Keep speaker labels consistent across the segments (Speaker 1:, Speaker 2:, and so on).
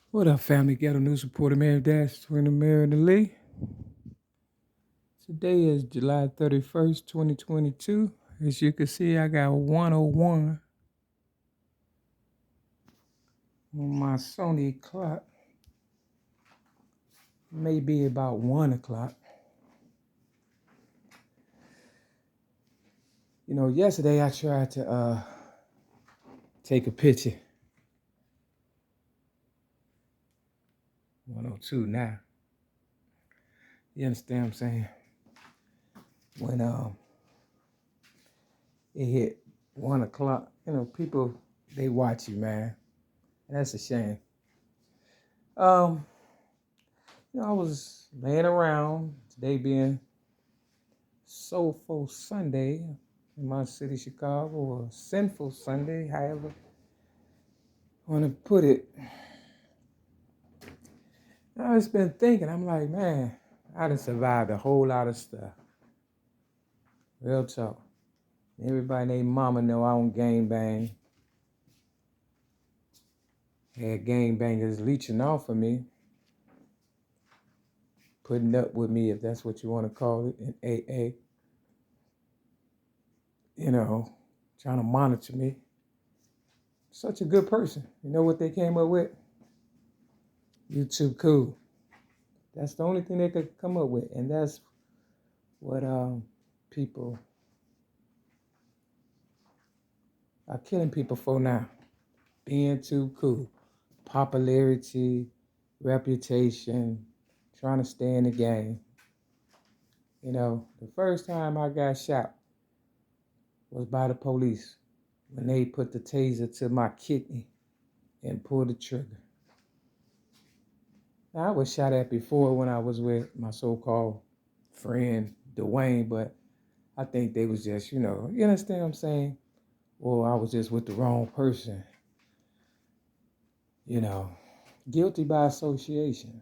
Speaker 1: What up, family? Ghetto News Reporter Mary Dash, between the Mary and the Lee. Today is July 31st, 2022. As you can see, I got 101 on my Sony clock. Maybe about 1 o'clock. You know, yesterday I tried to take a picture. 102 now. You understand what I'm saying? When it hit 1 o'clock, you know, people, they watch you, man. And that's a shame. You know, I was laying around, today being Soulful Sunday in my city, Chicago, or Sinful Sunday, however I want to put it. I just been thinking, I'm like, man, I done survived a whole lot of stuff. Real talk. Everybody named Mama know I don't gang bang. Had gang bangers leeching off of me, putting up with me, if that's what you want to call it, in AA. You know, trying to monitor me. Such a good person. You know what they came up with? You too cool. That's the only thing they could come up with. And that's what people are killing people for now. Being too cool. Popularity, reputation, trying to stay in the game. You know, the first time I got shot was by the police when they put the taser to my kidney and pulled the trigger. Now, I was shot at before when I was with my so-called friend, Dwayne, but I think they was just, you understand what I'm saying? Or I was just with the wrong person. You know, guilty by association.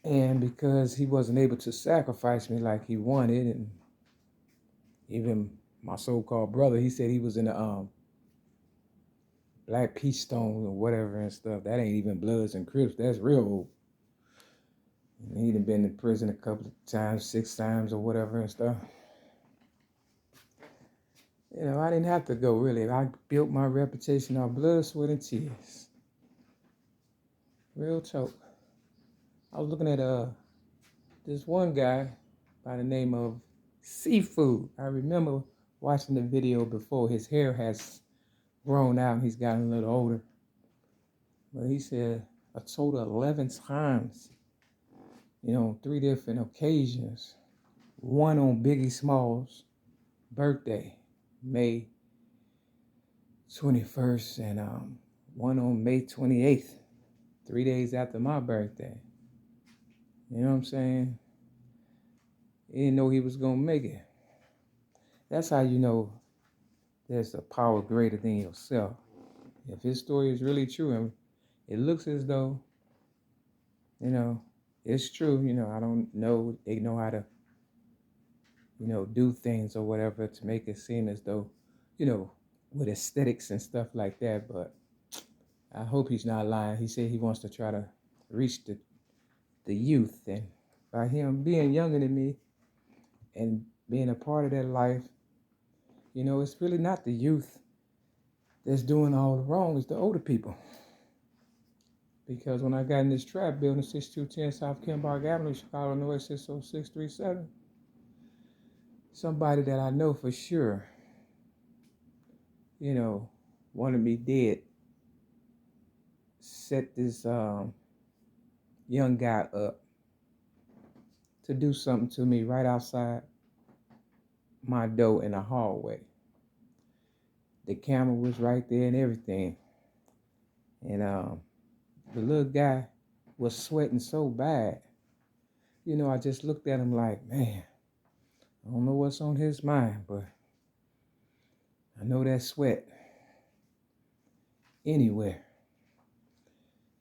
Speaker 1: And because he wasn't able to sacrifice me like he wanted, and even my so-called brother, he said he was in the Black Peace Stone or whatever and stuff. That ain't even Bloods and Crips. That's real old. And he done been in prison a couple of times, 6 times or whatever and stuff. You know, I didn't have to go, really. I built my reputation on blood, sweat, and tears. Real talk. I was looking at this one guy by the name of Seafood. I remember watching the video before. His hair has grown out and he's gotten a little older. But he said a total of 11 times, 3 different occasions. One on Biggie Smalls' birthday, May 21st, and one on May 28th, 3 days after my birthday. You know what I'm saying? He didn't know he was going to make it. That's how you know there's a power greater than yourself. If his story is really true, and it looks as though, it's true. I don't know. They know how to, do things or whatever to make it seem as though, with aesthetics and stuff like that. But I hope he's not lying. He said he wants to try to reach the youth. And by him being younger than me and being a part of that life, it's really not the youth that's doing all the wrong. It's the older people. Because when I got in this trap building, 6210 South Kenbark Avenue, Chicago, Illinois, 60637, somebody that I know for sure, wanted me dead, set this young guy up to do something to me right outside my door in the hallway. The camera was right there and everything. And the little guy was sweating so bad. I just looked at him like, man, I don't know what's on his mind, but I know that sweat anywhere.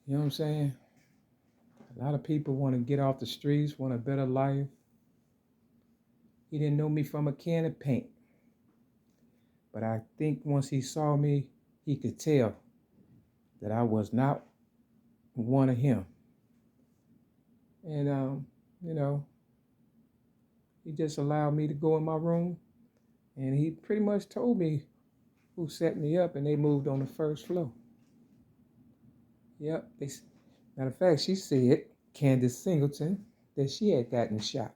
Speaker 1: You know what I'm saying? A lot of people want to get off the streets, want a better life. He didn't know me from a can of paint. But I think once he saw me, he could tell that I was not one of him. And, you know, he just allowed me to go in my room, and he pretty much told me who set me up, and they moved on the first floor. Yep. Matter of fact, she said, Candace Singleton, that she had gotten shot.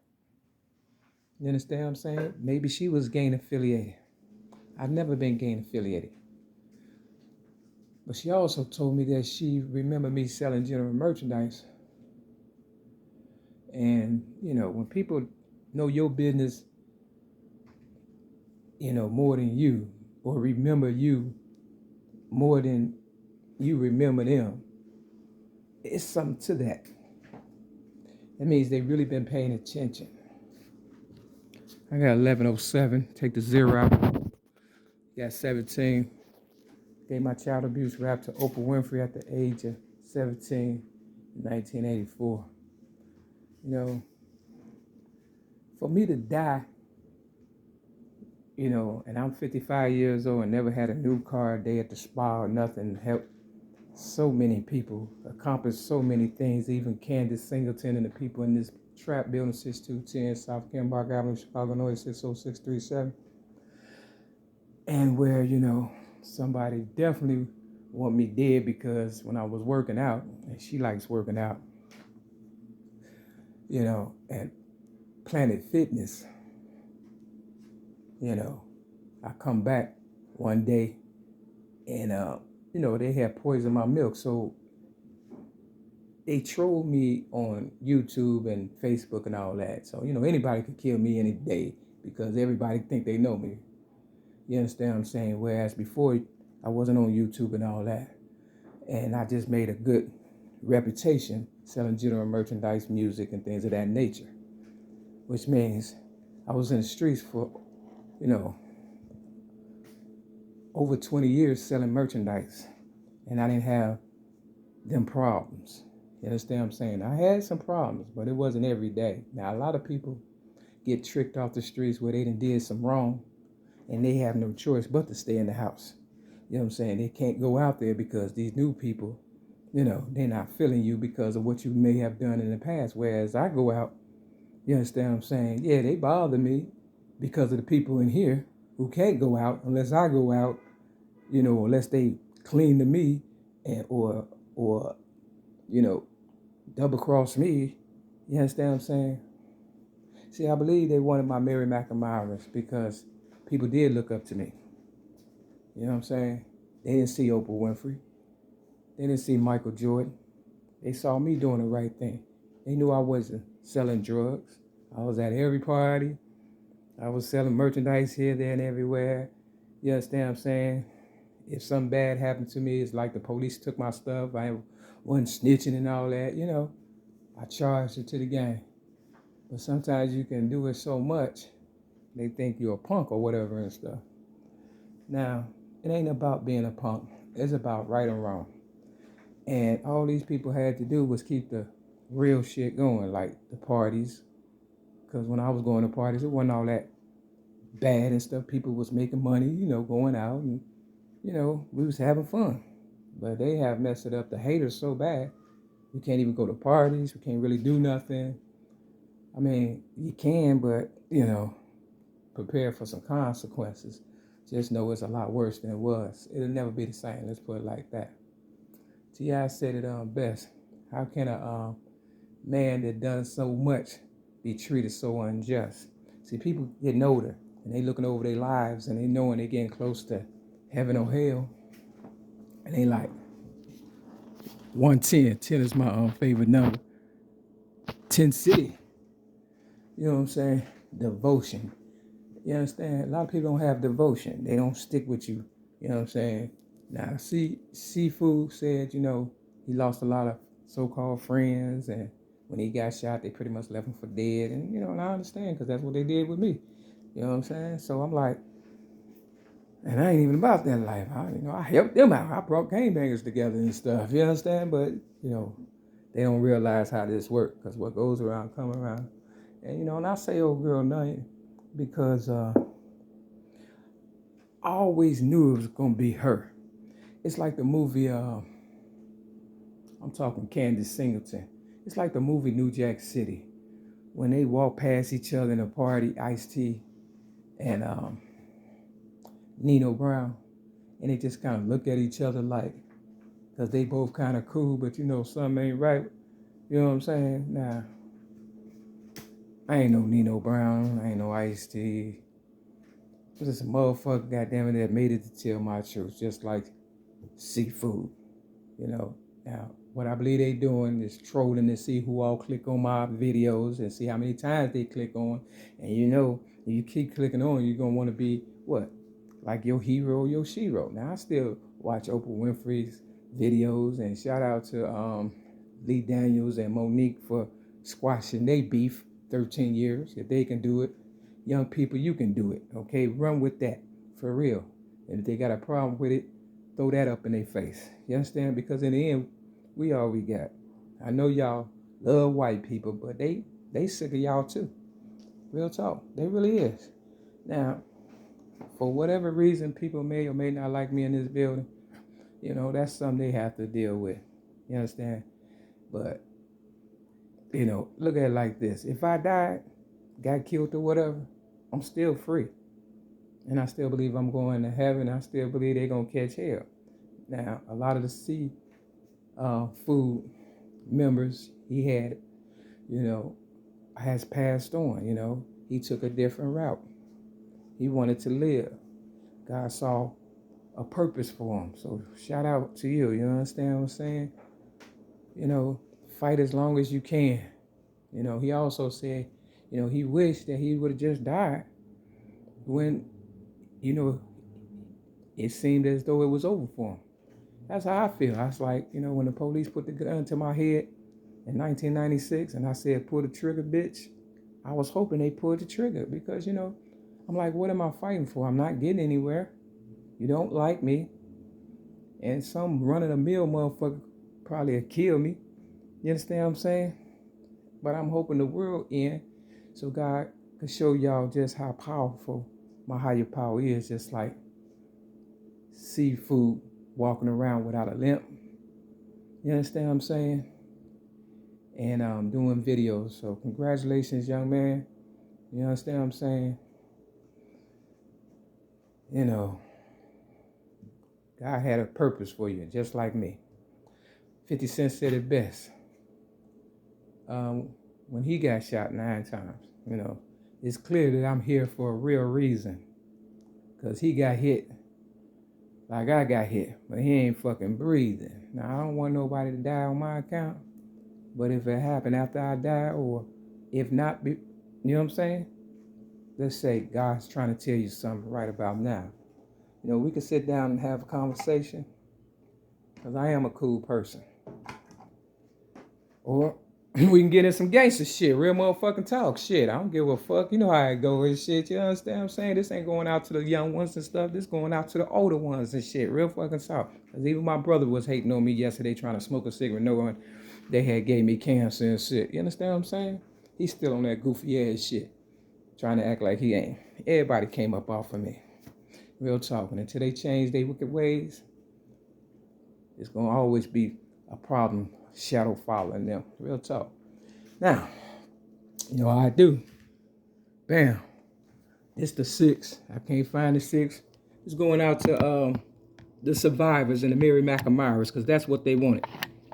Speaker 1: You understand what I'm saying? Maybe she was gang affiliated. I've never been gang affiliated. But she also told me that she remembered me selling general merchandise. And, you know, when people know your business, you know, more than you, or remember you more than you remember them, it's something to that. That means they've really been paying attention. I got 1107, take the 0 out. Got 17. Gave my child abuse rap to Oprah Winfrey at the age of 17 in 1984. You know, for me to die, you know, and I'm 55 years old and never had a new car, a day at the spa or nothing, helped so many people, accomplished so many things, even Candace Singleton and the people in this trap building 6210 South Kennebuck Avenue, Chicago, Illinois 60637. And where, you know, somebody definitely want me dead because when I was working out, and she likes working out, you know, at Planet Fitness, you know, I come back one day and, you know, they had poisoned my milk. So they troll me on YouTube and Facebook and all that. So, you know, anybody could kill me any day because everybody think they know me. You understand what I'm saying? Whereas before, I wasn't on YouTube and all that. And I just made a good reputation selling general merchandise, music, and things of that nature. Which means I was in the streets for, you know, over 20 years selling merchandise. And I didn't have them problems. You understand what I'm saying? I had some problems, but it wasn't every day. Now, a lot of people get tricked off the streets where they done did some wrong, and they have no choice but to stay in the house. You know what I'm saying? They can't go out there because these new people, you know, they're not feeling you because of what you may have done in the past. Whereas I go out, you understand what I'm saying? Yeah, they bother me because of the people in here who can't go out unless I go out, you know, unless they clean to me and or you know, double cross me. You understand what I'm saying? See, I believe they wanted my Mary McNamara's because people did look up to me. You know what I'm saying? They didn't see Oprah Winfrey. They didn't see Michael Jordan. They saw me doing the right thing. They knew I wasn't selling drugs. I was at every party. I was selling merchandise here, there, and everywhere. You understand what I'm saying? If something bad happened to me, it's like the police took my stuff. I wasn't snitching and all that. You know, I charged it to the gang. But sometimes you can do it so much, they think you're a punk or whatever and stuff. Now, it ain't about being a punk. It's about right or wrong. And all these people had to do was keep the real shit going, like the parties. Because when I was going to parties, it wasn't all that bad and stuff. People was making money, you know, going out. And, you know, we was having fun. But they have messed it up. The haters so bad. We can't even go to parties. We can't really do nothing. I mean, you can, but, you know, prepare for some consequences. Just know it's a lot worse than it was. It'll never be the same. Let's put it like that. T.I. said it best. How can a man that done so much be treated so unjust? See, people getting older, and they looking over their lives, and they knowing they getting close to heaven or hell, and they like, 110. 10 is my favorite number. 10 City. You know what I'm saying? Devotion. You understand? A lot of people don't have devotion. They don't stick with you. You know what I'm saying? Now, Seafood said, you know, he lost a lot of so-called friends, and when he got shot, they pretty much left him for dead. And, you know, and I understand because that's what they did with me. You know what I'm saying? So I'm like, and I ain't even about that life. I helped them out. I brought gangbangers together and stuff. You understand? But, you know, they don't realize how this works because what goes around come around. And, you know, and I say old girl nothing because I always knew it was going to be her. It's like the movie I'm talking Candace Singleton. It's like the movie New Jack City. When they walk past each other in a party, Ice-T and Nino Brown, and they just kind of look at each other like, because they both kind of cool, but you know something ain't right. You know what I'm saying? Nah, I ain't no Nino Brown. I ain't no Ice-T. I'm just a motherfucker, goddammit, that made it to tell my truth, just like seafood. You know, now what I believe they doing is trolling to see who all click on my videos and see how many times they click on. And you know, if you keep clicking on, you're gonna want to be what? Like your hero, your shero. Now I still watch Oprah Winfrey's videos, and shout out to Lee Daniels and Monique for squashing their beef 13 years. If they can do it, young people, you can do it. Okay, run with that for real. And if they got a problem with it, throw that up in their face. You understand? Because in the end, we all we got. I know y'all love white people, but they sick of y'all too. Real talk. They really is. Now, for whatever reason, people may or may not like me in this building. You know, that's something they have to deal with. You understand? But, you know, look at it like this. If I died, got killed or whatever, I'm still free. And I still believe I'm going to heaven. I still believe they're going to catch hell. Now, a lot of the food members he had, you know, has passed on, you know. He took a different route. He wanted to live. God saw a purpose for him. So shout out to you. You understand what I'm saying? You know, fight as long as you can. You know, he also said, you know, he wished that he would have just died when, you know, it seemed as though it was over for him. That's how I feel. I was like, you know, when the police put the gun to my head in 1996 and I said, pull the trigger, bitch, I was hoping they pulled the trigger because, you know, I'm like, what am I fighting for? I'm not getting anywhere. You don't like me. And some run-of-the-mill motherfucker probably will kill me. You understand what I'm saying? But I'm hoping the world end so God can show y'all just how powerful my higher power is, just like seafood walking around without a limp. You understand what I'm saying? And doing videos. So congratulations, young man. You understand what I'm saying? You know, God had a purpose for you, just like me. 50 Cent said it best. When he got shot 9 times, you know, it's clear that I'm here for a real reason. Because he got hit like I got hit, but he ain't fucking breathing. Now, I don't want nobody to die on my account, but if it happened after I die, or if not, you know what I'm saying? Let's say God's trying to tell you something right about now. You know, we can sit down and have a conversation, because I am a cool person. Or we can get in some gangster shit, real motherfucking talk shit. I don't give a fuck. You know how it go and shit. You understand what I'm saying? This ain't going out to the young ones and stuff. This going out to the older ones and shit. Real fucking talk. Because even my brother was hating on me yesterday trying to smoke a cigarette knowing they had gave me cancer and shit. You understand what I'm saying? He's still on that goofy ass shit. Trying to act like he ain't. Everybody came up off of me. Real talk. And until they change their wicked ways, it's going to always be a problem shadow following them. Real talk. Now, you know how I do. Bam. It's the 6. I can't find the 6. It's going out to the survivors and the Mary McNamara's, because that's what they wanted.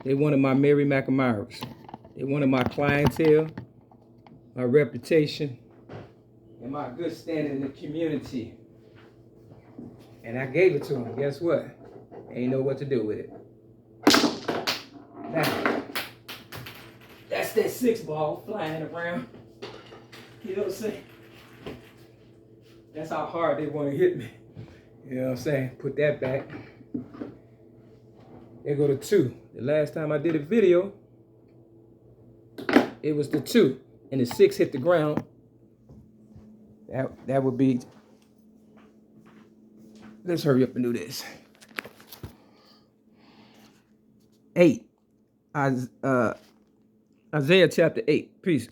Speaker 1: They wanted my Mary McNamara's. They wanted my clientele, my reputation, and my good standing in the community. And I gave it to them. Guess what? Ain't know what to do with it. Now, that's that 6 ball flying around. You know what I'm saying? That's how hard they want to hit me. You know what I'm saying? Put that back. There go the 2. The last time I did a video, it was the 2. And the 6 hit the ground. That would be... Let's hurry up and do this. 8. Isaiah chapter 8. Peace.